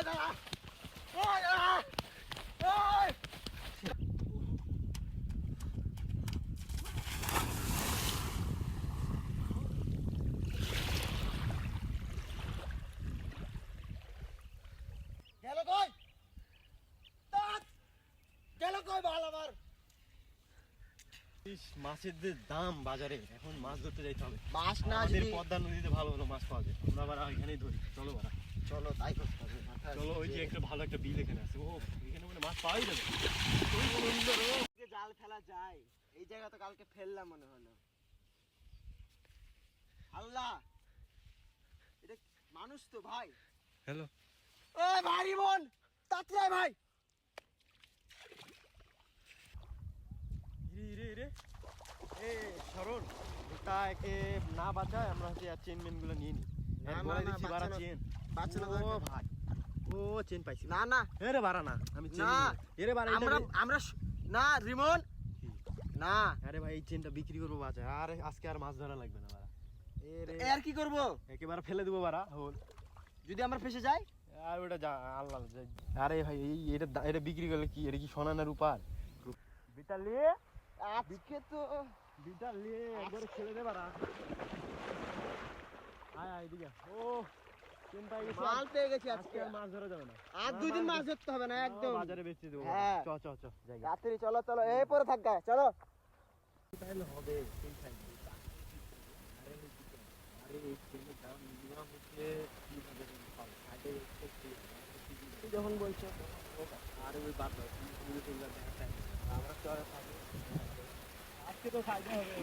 দাঁড়া ওই দাঁড়া ওই গেল কই গেল কই ভালো আমার মাছের যে দাম বাজারে, এখন মাছ ধরতে যাইতে হবে। মাছ না আমাদের যদি পদ্মা নদীতে ভালো ভালো মাছ পাওয়া যায়, আমরা আবার এখানেই ধরি। চলো বাড়া, চলো তাই করতে হবে চলো। ওই যে একটা ভালো একটা বিল এখানে আছে, ও এখানে মানে মাছ পাওয়াই যাবে। যে জাল ফেলা যায় এই জায়গা তো কালকে ফেললাম মনে হলো। আল্লাহ, এটা মানুষ তো ভাই। হ্যালো, ওই ভাই বোন তাতলাই ভাই। রে এ সরল, ওটা একে না বাঁচায় আমরা হচ্ছে চেন মেন গুলো নিয়ে নিই। না, বলে না, দিচ্ছি বাড়া বাঁচানো- চেন। বাঁচানো ও দরকার। ভাই, ও চেন পাইছি। না না এরে বাড়া না, আমি চেন না, নিবো। এরে বাড়া আমরা আমরা না রিমন না। আরে ভাই এই চেনটা বিক্রি করবো বাঁচা, আর আজকে আর মাছ ধরা লাগবে না বাড়া। এরে আর কি করব একেবারে ফেলে দেবো বাড়া হোল। যদি আমরা ফেসে যাই? আর ওটা যা আল্লাহ। আরে ভাই এটা বিক্রি করলে কি, এটা কি সোনা না রূপার? বিটালি আজকে তো বিটালি একবারে ছেড়ে দে বাড়া। আয় আয় এদিকে। ও চেন পাই গেছি, মাল পেয়ে গেছি আজকে আজকে। আর মাছ ধরা যাবে না। আর দুই দিন মাছ ধরতে হবে না একদম। বাজারে বেচে দেবো। হ্যাঁ। চ চ চ জায়গা রাত্রি চলো চলো এই পরে থাক গায়ে চলো। তাহলে হবে চেন খাই। আরে এই চেনের দাম মিনিমাম হচ্ছে 3000 টাকা। আগে যখন বলছো আর ওই বাদ দাও, তুমি দেখা যায় আমরা চলে থাকবো। আজকে তো খাইতে হবে।